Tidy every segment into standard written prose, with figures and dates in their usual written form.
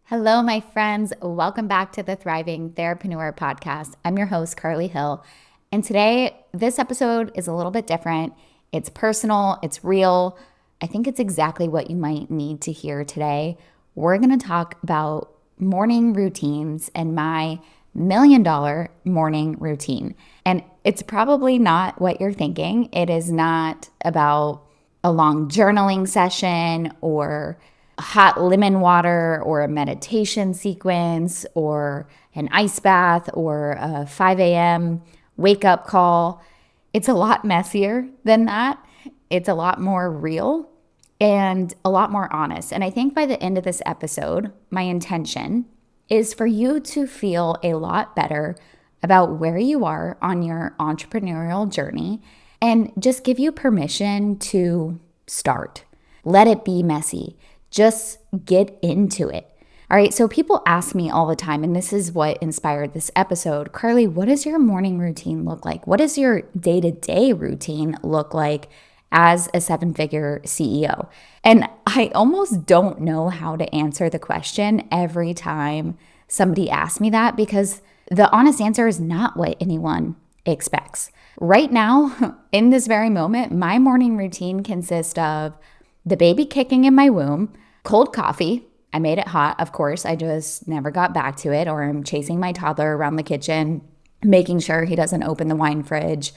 Hello, my friends. Welcome back to the Thriving Therapreneur podcast. I'm your host, Carly Hill. And today, this episode is a little bit different. It's personal, it's real. I think it's exactly what you might need to hear today. We're going to talk about morning routines and my $1,000,000 morning routine. And it's probably not what you're thinking. It is not about a long journaling session or hot lemon water or a meditation sequence or an ice bath or a 5 a.m. wake up call. It's a lot messier than that. It's a lot more real and a lot more honest. And I think by the end of this episode, my intention is for you to feel a lot better about where you are on your entrepreneurial journey and just give you permission to start. Let it be messy. Just get into it. All right, so people ask me all the time, and this is what inspired this episode, Carly, what does your morning routine look like? What does your day-to-day routine look like as a seven-figure CEO? And I almost don't know how to answer the question every time somebody asks me that, because the honest answer is not what anyone expects. Right now, in this very moment, my morning routine consists of the baby kicking in my womb, cold coffee. I made it hot, of course. I just never got back to it, or I'm chasing my toddler around the kitchen, making sure he doesn't open the wine fridge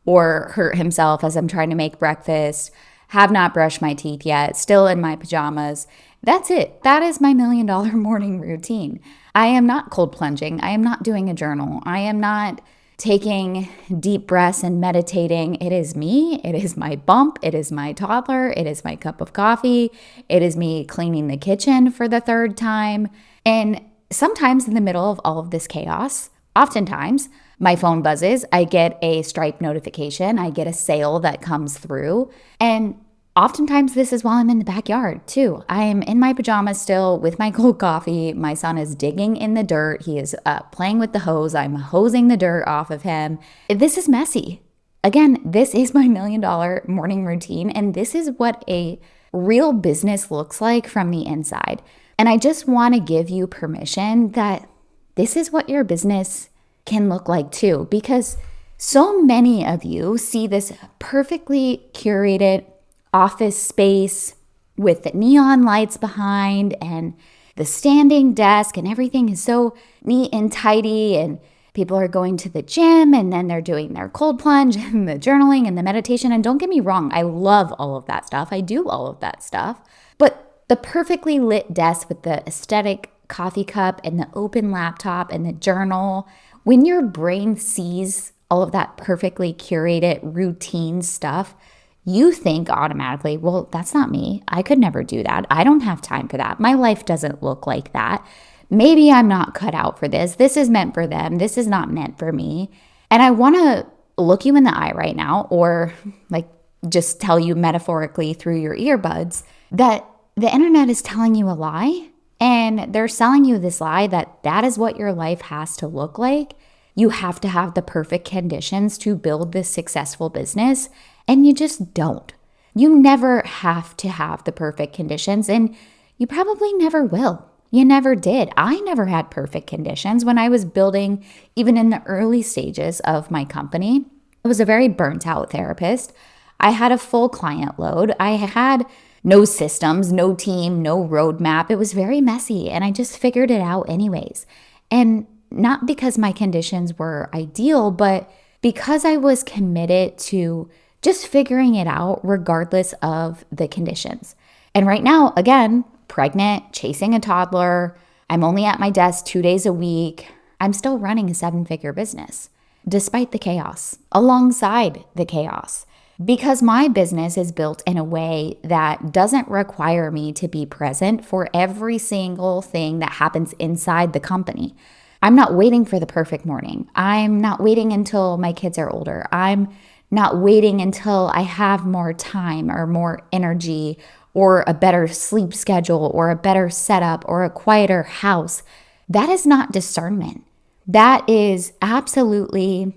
or hurt himself as I'm trying to make breakfast. Have not brushed my teeth yet, still in my pajamas. That's it. That is my $1,000,000 morning routine. I am not cold plunging. I am not doing a journal. I am not taking deep breaths and meditating. It is me. It is my bump. It is my toddler. It is my cup of coffee. It is me cleaning the kitchen for the third time. And sometimes in the middle of all of this chaos, oftentimes my phone buzzes. I get a Stripe notification. I get a sale that comes through. And oftentimes this is while I'm in the backyard too. I am in my pajamas still with my cold coffee. My son is digging in the dirt. He is playing with the hose. I'm hosing the dirt off of him. This is messy. Again, this is my $1,000,000 morning routine. And this is what a real business looks like from the inside. And I just want to give you permission that this is what your business can look like too. Because so many of you see this perfectly curated office space with the neon lights behind and the standing desk, and everything is so neat and tidy, and people are going to the gym and then they're doing their cold plunge and the journaling and the meditation. And don't get me wrong, I love all of that stuff. I do all of that stuff. But the perfectly lit desk with the aesthetic coffee cup and the open laptop and the journal, when your brain sees all of that perfectly curated routine stuff, you think automatically, well, that's not me. I could never do that. I don't have time for that. My life doesn't look like that. Maybe I'm not cut out for this. This is meant for them. This is not meant for me. And I want to look you in the eye right now, or like just tell you metaphorically through your earbuds that the internet is telling you a lie. And they're selling you this lie that that is what your life has to look like. You have to have the perfect conditions to build this successful business. And you just don't. You never have to have the perfect conditions, and you probably never will. You never did. I never had perfect conditions when I was building, even in the early stages of my company. I was a very burnt out therapist. I had a full client load. I had no systems, no team, no roadmap. It was very messy, and I just figured it out anyways. And not because my conditions were ideal, but because I was committed to just figuring it out regardless of the conditions. And right now, again, pregnant, chasing a toddler, I'm only at my desk 2 days a week. I'm still running a seven-figure business, despite the chaos, alongside the chaos, because my business is built in a way that doesn't require me to be present for every single thing that happens inside the company. I'm not waiting for the perfect morning. I'm not waiting until my kids are older. I'm not waiting until I have more time or more energy or a better sleep schedule or a better setup or a quieter house. That is not discernment. That is absolutely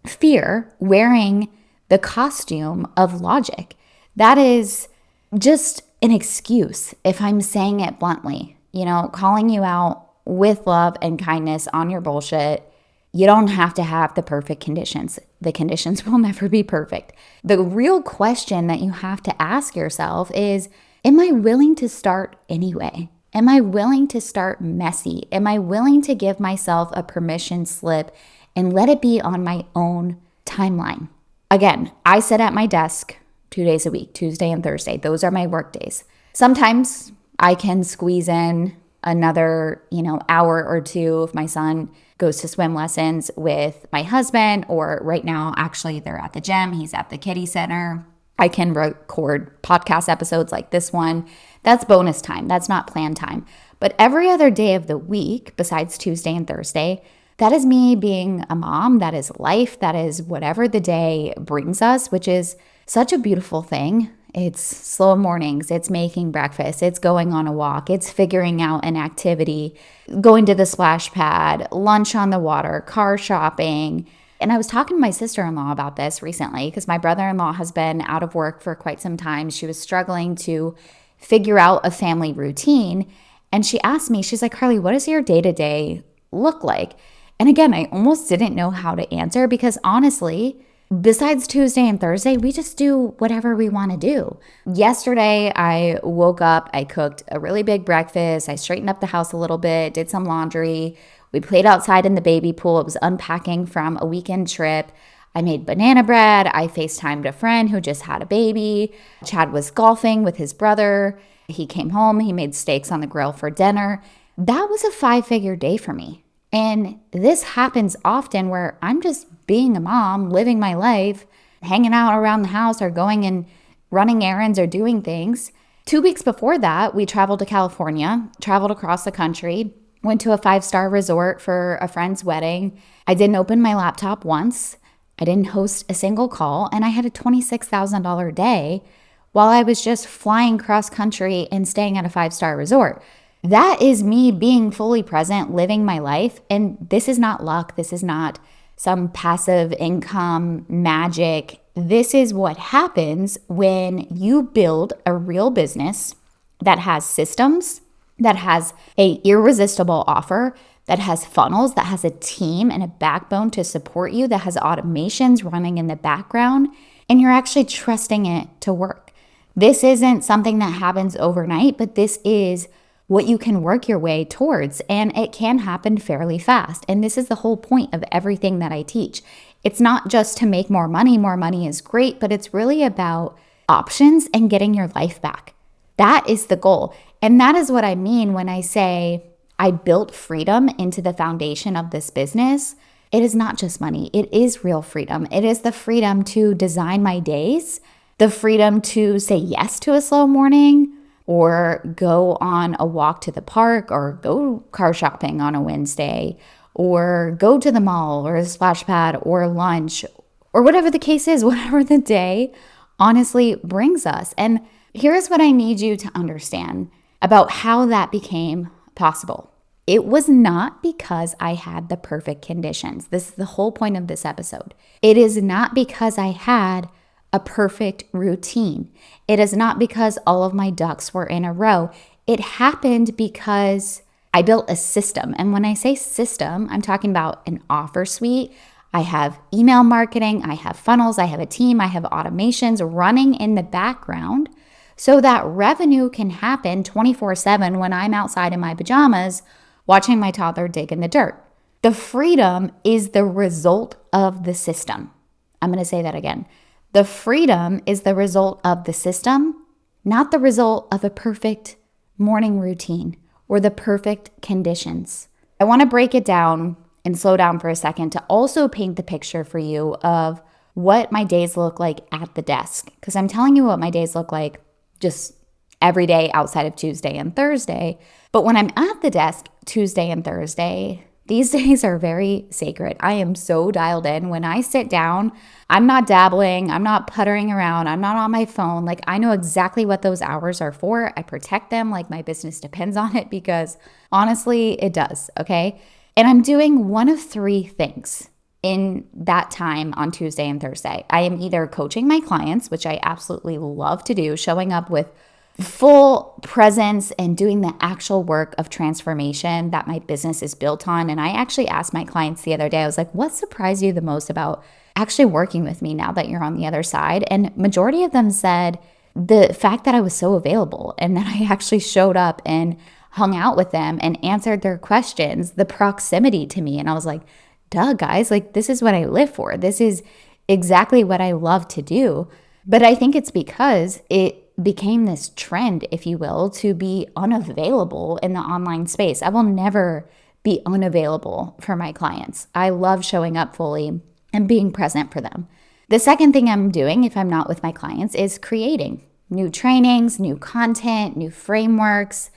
fear wearing the costume of logic. That is just an excuse, if I'm saying it bluntly. calling you out with love and kindness on your bullshit. You don't have to have the perfect conditions. The conditions will never be perfect. The real question that you have to ask yourself is, am I willing to start anyway? Am I willing to start messy? Am I willing to give myself a permission slip and let it be on my own timeline? Again, I sit at my desk 2 days a week, Tuesday and Thursday. Those are my work days. Sometimes I can squeeze in another, hour or two if my son goes to swim lessons with my husband, or right now, actually, they're at the gym. He's at the kiddie center. I can record podcast episodes like this one. That's bonus time. That's not planned time. But every other day of the week, besides Tuesday and Thursday, that is me being a mom. That is life. That is whatever the day brings us, which is such a beautiful thing. It's slow mornings, it's making breakfast, it's going on a walk, it's figuring out an activity, going to the splash pad, lunch on the water, car shopping. And I was talking to my sister-in-law about this recently because my brother-in-law has been out of work for quite some time. She was struggling to figure out a family routine. And she asked me, she's like, Carly, what does your day-to-day look like? And again, I almost didn't know how to answer because honestly, besides Tuesday and Thursday, we just do whatever we want to do. Yesterday, I woke up, I cooked a really big breakfast, I straightened up the house a little bit, did some laundry. We played outside in the baby pool. It was unpacking from a weekend trip. I made banana bread. I FaceTimed a friend who just had a baby. Chad was golfing with his brother. He came home. He made steaks on the grill for dinner. That was a 5-figure day for me. And this happens often where I'm just being a mom, living my life, hanging out around the house or going and running errands or doing things. 2 weeks before that, we traveled to California, traveled across the country, went to a 5-star resort for a friend's wedding. I didn't open my laptop once. I didn't host a single call. And I had a $26,000 day while I was just flying cross country and staying at a 5-star resort. That is me being fully present, living my life. And this is not luck. This is not some passive income magic. This is what happens when you build a real business that has systems, that has an irresistible offer, that has funnels, that has a team and a backbone to support you, that has automations running in the background, and you're actually trusting it to work. This isn't something that happens overnight, but this is what you can work your way towards, and it can happen fairly fast. And this is the whole point of everything that I teach. It's not just to make more money. More money is great, but it's really about options and getting your life back. That is the goal. And that is what I mean when I say I built freedom into the foundation of this business. It is not just money. It is real freedom. It is the freedom to design my days, the freedom to say yes to a slow morning, or go on a walk to the park, or go car shopping on a Wednesday, or go to the mall or a splash pad or lunch, or whatever the case is, whatever the day honestly brings us. And here's what I need you to understand about how that became possible. It was not because I had the perfect conditions. This is the whole point of this episode. It is not because I had a perfect routine. It is not because all of my ducks were in a row. It happened because I built a system. And when I say system, I'm talking about an offer suite. I have email marketing, I have funnels, I have a team, I have automations running in the background so that revenue can happen 24/7 when I'm outside in my pajamas watching my toddler dig in the dirt. The freedom is the result of the system. I'm going to say that again. The freedom is the result of the system, not the result of a perfect morning routine or the perfect conditions. I want to break it down and slow down for a second to also paint the picture for you of what my days look like at the desk. Because I'm telling you what my days look like just every day outside of Tuesday and Thursday. But when I'm at the desk Tuesday and Thursday, these days are very sacred. I am so dialed in. When I sit down, I'm not dabbling. I'm not puttering around. I'm not on my phone. Like, I know exactly what those hours are for. I protect them like my business depends on it because honestly, it does, okay? And I'm doing one of 3 things in that time on Tuesday and Thursday. I am either coaching my clients, which I absolutely love to do, showing up with full presence and doing the actual work of transformation that my business is built on. And I actually asked my clients the other day, I was like, what surprised you the most about actually working with me now that you're on the other side? And majority of them said the fact that I was so available and that I actually showed up and hung out with them and answered their questions, the proximity to me. And I was like, duh, guys, like this is what I live for. This is exactly what I love to do. But I think it's because it became this trend, if you will, to be unavailable in the online space. I will never be unavailable for my clients. I love showing up fully and being present for them. The second thing I'm doing if I'm not with my clients is creating new trainings, new content, new frameworks,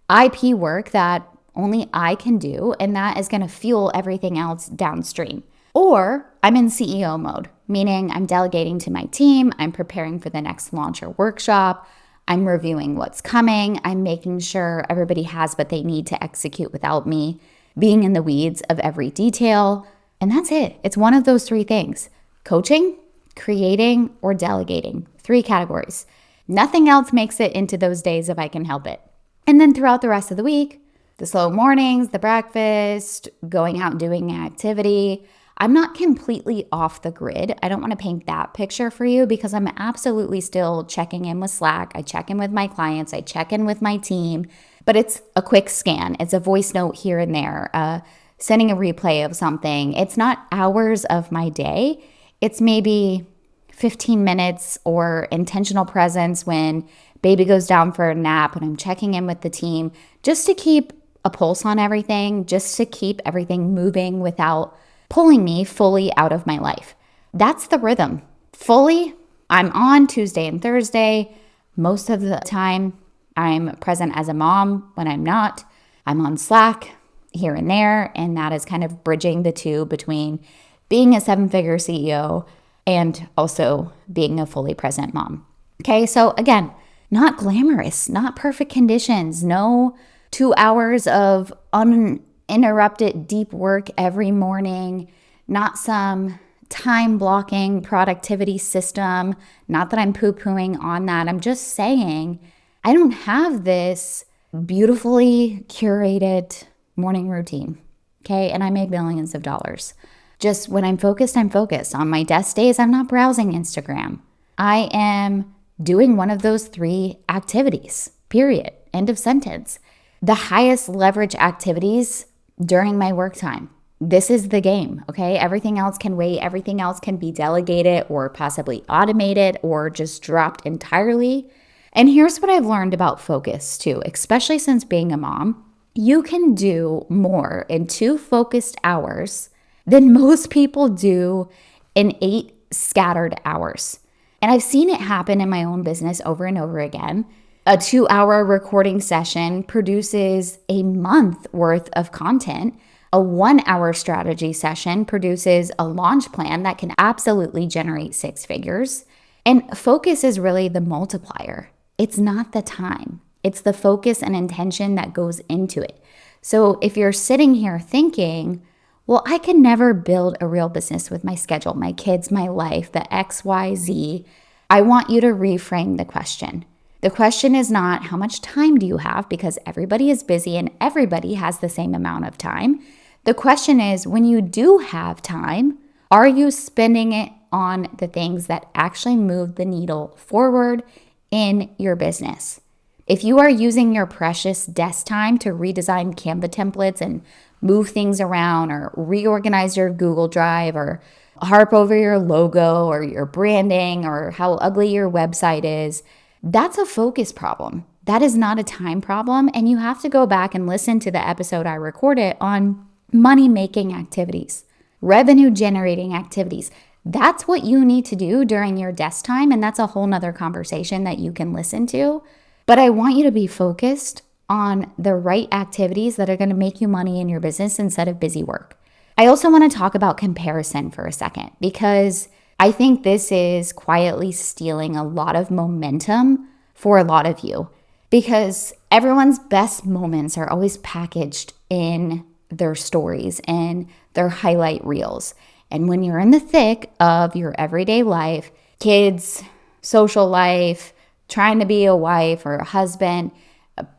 IP work that only I can do, and that is going to fuel everything else downstream. Or I'm in CEO mode, meaning I'm delegating to my team, I'm preparing for the next launch or workshop, I'm reviewing what's coming, I'm making sure everybody has what they need to execute without me being in the weeds of every detail. And that's it. It's one of those three things: coaching, creating, or delegating. 3 categories. Nothing else makes it into those days if I can help it. And then throughout the rest of the week, the slow mornings, the breakfast, going out and doing an activity, I'm not completely off the grid. I don't want to paint that picture for you because I'm absolutely still checking in with Slack. I check in with my clients. I check in with my team, but it's a quick scan. It's a voice note here and there, sending a replay of something. It's not hours of my day. It's maybe 15 minutes or intentional presence when baby goes down for a nap, when I'm checking in with the team, just to keep a pulse on everything, just to keep everything moving without pulling me fully out of my life. That's the rhythm. Fully, I'm on Tuesday and Thursday. Most of the time, I'm present as a mom. When I'm not, I'm on Slack here and there. And that is kind of bridging the two between being a 7-figure CEO and also being a fully present mom. Okay, so again, not glamorous, not perfect conditions, no 2 hours of uninterrupted deep work every morning, not some time blocking productivity system. Not that I'm poo-pooing on that. I'm just saying I don't have this beautifully curated morning routine. Okay, and I make millions of dollars. Just when I'm focused, I'm focused. On my desk days, I'm not browsing Instagram. I am doing one of those 3 activities, period. End of sentence. The highest leverage activities during my work time. This is the game, okay? Everything else can wait. Everything else can be delegated or possibly automated or just dropped entirely. And here's what I've learned about focus too, especially since being a mom. You can do more in 2 focused hours than most people do in 8 scattered hours. And I've seen it happen in my own business over and over again. A 2-hour recording session produces a month worth of content. A 1-hour strategy session produces a launch plan that can absolutely generate 6 figures. And focus is really the multiplier. It's not the time. It's the focus and intention that goes into it. So if you're sitting here thinking, well, I can never build a real business with my schedule, my kids, my life, the X, Y, Z, I want you to reframe the question. The question is not how much time do you have, because everybody is busy and everybody has the same amount of time. The question is, when you do have time, are you spending it on the things that actually move the needle forward in your business? If you are using your precious desk time to redesign Canva templates and move things around or reorganize your Google Drive or harp over your logo or your branding or how ugly your website is, that's a focus problem. That is not a time problem. And you have to go back and listen to the episode I recorded on money-making activities, revenue-generating activities. That's what you need to do during your desk time. And that's a whole nother conversation that you can listen to. But I want you to be focused on the right activities that are going to make you money in your business instead of busy work. I also want to talk about comparison for a second, because I think this is quietly stealing a lot of momentum for a lot of you, because everyone's best moments are always packaged in their stories and their highlight reels. And when you're in the thick of your everyday life, kids, social life, trying to be a wife or a husband,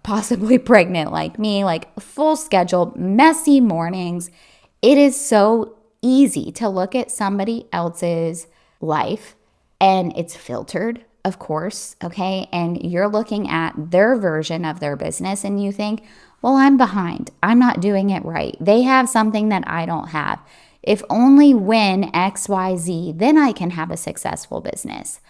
possibly pregnant like me, like full schedule, messy mornings. It is so easy to look at somebody else's life and it's filtered, of course, okay? And you're looking at their version of their business and you think, well, I'm behind. I'm not doing it right. They have something that I don't have. If only when XYZ, then I can have a successful business.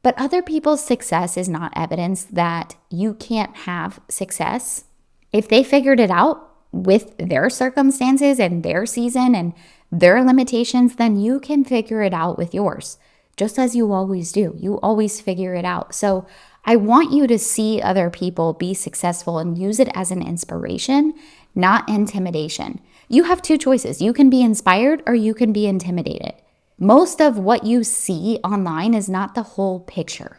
But other people's success is not evidence that you can't have success. If they figured it out with their circumstances and their season and their limitations, then you can figure it out with yours, just as you always do. You always figure it out. So I want you to see other people be successful and use it as an inspiration, not intimidation. You have two choices. You can be inspired or you can be intimidated. Most of what you see online is not the whole picture.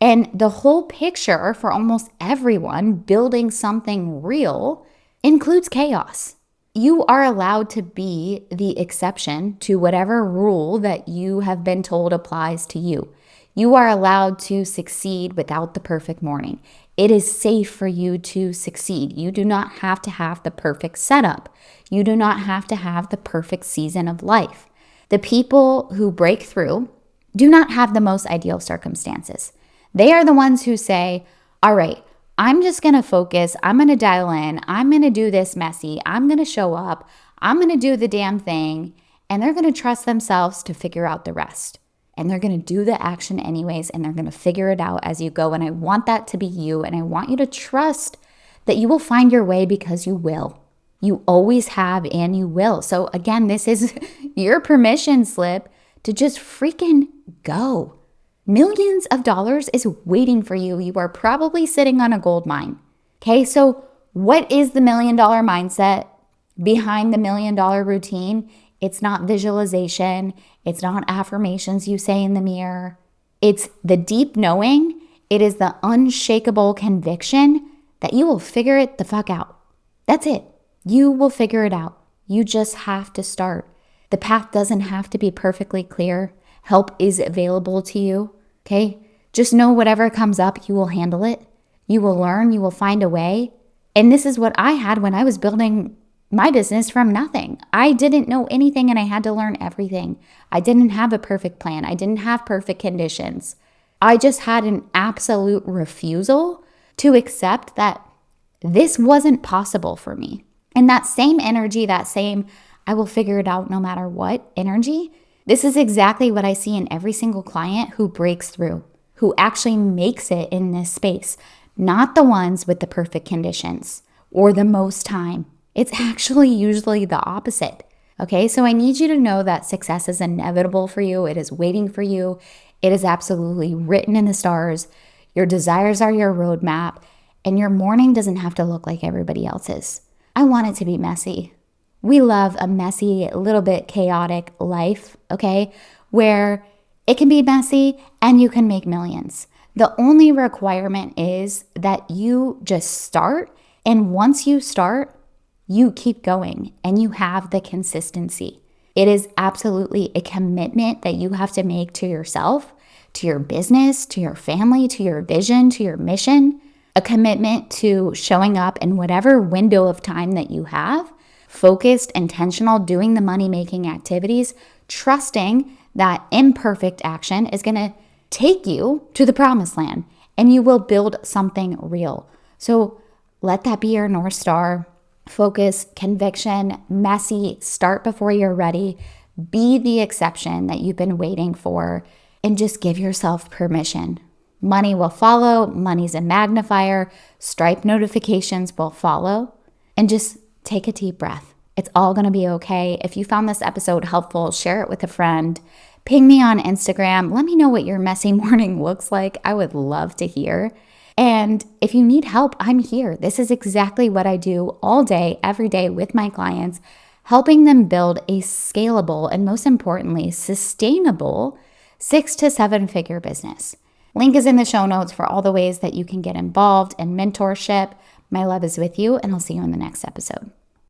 And the whole picture for almost everyone building something real includes chaos. You are allowed to be the exception to whatever rule that you have been told applies to you. You are allowed to succeed without the perfect morning. It is safe for you to succeed. You do not have to have the perfect setup. You do not have to have the perfect season of life. The people who break through do not have the most ideal circumstances. They are the ones who say, all right, I'm just going to focus. I'm going to dial in. I'm going to do this messy. I'm going to show up. I'm going to do the damn thing. And they're going to trust themselves to figure out the rest. And they're going to do the action anyways. And they're going to figure it out as you go. And I want that to be you. And I want you to trust that you will find your way because you will. You always have and you will. So again, this is your permission slip to just freaking go. Millions of dollars is waiting for you. You are probably sitting on a gold mine. Okay, so what is the $1 million mindset behind the $1 million routine? It's not visualization. It's not affirmations you say in the mirror. It's the deep knowing. It is the unshakable conviction that you will figure it the fuck out. That's it. You will figure it out. You just have to start. The path doesn't have to be perfectly clear. Help is available to you, okay? Just know whatever comes up, you will handle it. You will learn, you will find a way. And this is what I had when I was building my business from nothing. I didn't know anything and I had to learn everything. I didn't have a perfect plan. I didn't have perfect conditions. I just had an absolute refusal to accept that this wasn't possible for me. And that same energy, that same I will figure it out no matter what energy, this is exactly what I see in every single client who breaks through, who actually makes it in this space, not the ones with the perfect conditions or the most time. It's actually usually the opposite. Okay, so I need you to know that success is inevitable for you. It is waiting for you. It is absolutely written in the stars. Your desires are your roadmap, and your morning doesn't have to look like everybody else's. I want it to be messy. We love a messy, a little bit chaotic life, okay, where it can be messy and you can make millions. The only requirement is that you just start, and once you start, you keep going and you have the consistency. It is absolutely a commitment that you have to make to yourself, to your business, to your family, to your vision, to your mission, a commitment to showing up in whatever window of time that you have, focused, intentional, doing the money-making activities, trusting that imperfect action is going to take you to the promised land and you will build something real. So let that be your North Star. Focus, conviction, messy, start before you're ready. Be the exception that you've been waiting for and just give yourself permission. Money will follow. Money's a magnifier. Stripe notifications will follow. And just take a deep breath. It's all going to be okay. If you found this episode helpful, share it with a friend. Ping me on Instagram. Let me know what your messy morning looks like. I would love to hear. And if you need help, I'm here. This is exactly what I do all day, every day with my clients, helping them build a scalable and most importantly, sustainable 6 to 7 figure business. Link is in the show notes for all the ways that you can get involved in mentorship. My love is with you, and I'll see you in the next episode.